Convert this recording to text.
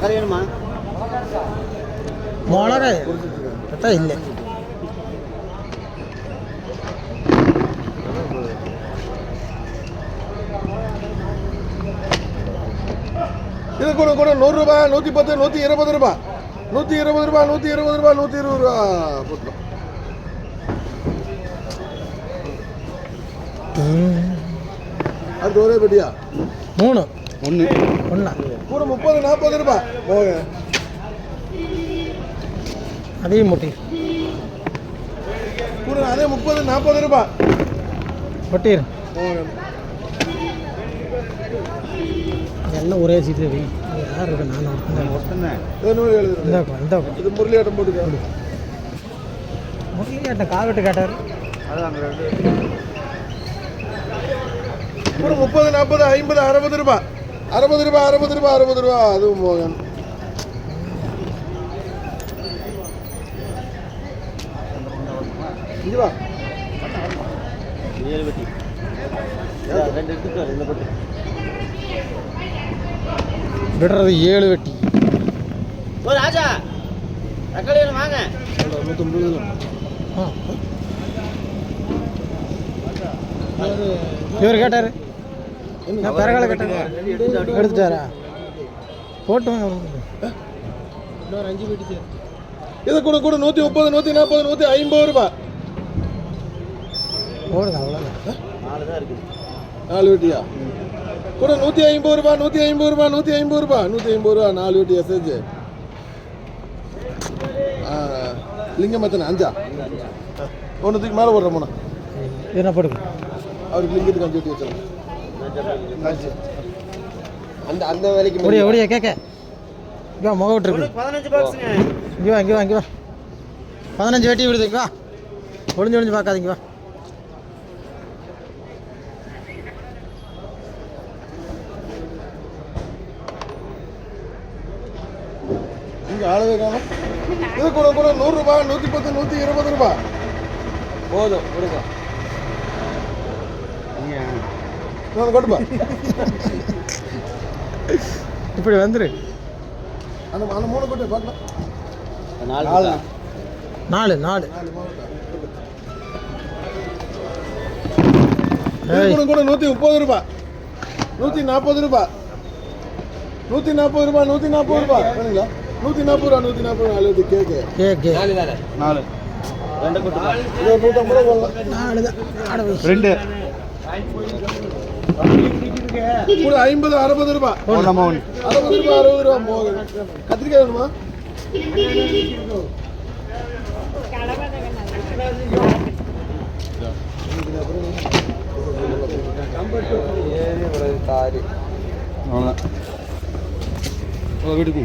வேணுமா மிளகாய் இல்லை. இது கூட கூட 100 ரூபாய், 110, 120 ரூபாய், 120 ரூபாய், 120 ரூபாய், 120 ரூபா போட்டுரும். அது ஒரே பெட்டியா 3 1 கூட 30, 40 ரூபாய் போக. அதே முட்டி கூட அதே 30, 40 ரூபாய் பொட்டிரு எல்லாம் ஒரே சீட்டு வை. யார் இருக்கு? இது முரளியாட்டம் போட்டுக்க. முரளியாட்டம் காவட்டு கேட்டார். கூட 30, 40, 50, 60 ரூபாய், 60 ரூபாய், 60 ரூபாய், 60 ரூபா. அதுவும் மோகன். இங்க வா. விடுறது 7 வெட்டி. ராஜா தக்காளி வாங்க. 150. இவர் கேட்டாரு, பிறகால கேட்டாரு, எடுத்துட்டாரா? போட்டு வாங்க. இன்னொரு 5 வெட்டி. இது கூட கூட 130, 140, 150 ரூபாய் போடுங்க. அவ்வளோதான். 4 தான் இருக்குது. 4 வெட்டியா? கூட 150 ரூபாய், 150 ரூபாய், 150 ரூபாய், 150 ரூபா. 4 வெட்டி எஸ்எஸ். லிங்கம் எத்தனை? 5ஆ? ஒன்றுத்துக்கு மேலே போடுற போனா என்ன போடுங்க. அவருக்கு லிங்கத்துக்கு 5 வெட்டி வச்சிடலாம். அந்த அந்த வேலைக்கு ஒடியா கேட்க இங்கே முக விட்டுருக்கு. 15 பாக்ஸுங்க. இங்கே வா, இங்கே வா, இங்கே வா. 15 வெட்டி விடுது. இங்கே வா, ஒளிஞ்சு பார்க்காதீங்க. வா. இங்கே ஆளவே காணும். இது கூட கூட 100 ரூபாய், 110, 120 ரூபாய் போதும் கொடுங்க. கொடுப்பா. இப்படி வந்துரு. அந்த அந்த 3 கொட்டை பார்க்கலாம். 4 கூட கூட 130 ரூபாய், 140 ரூபாய், 140 ரூபாய், 140 ரூபாய் வேணுங்களா? 140 ரூபா, 140 ரூபா. அது கேக்கு 4 2 கொட்டை 150 ரூபா. 4 தான். 2 கூட 50, 60 ரூபாய். 60 ரூபாய், 60 ரூபா. மோகன் கத்திரிக்காய் வேணுமா? வீட்டுக்கு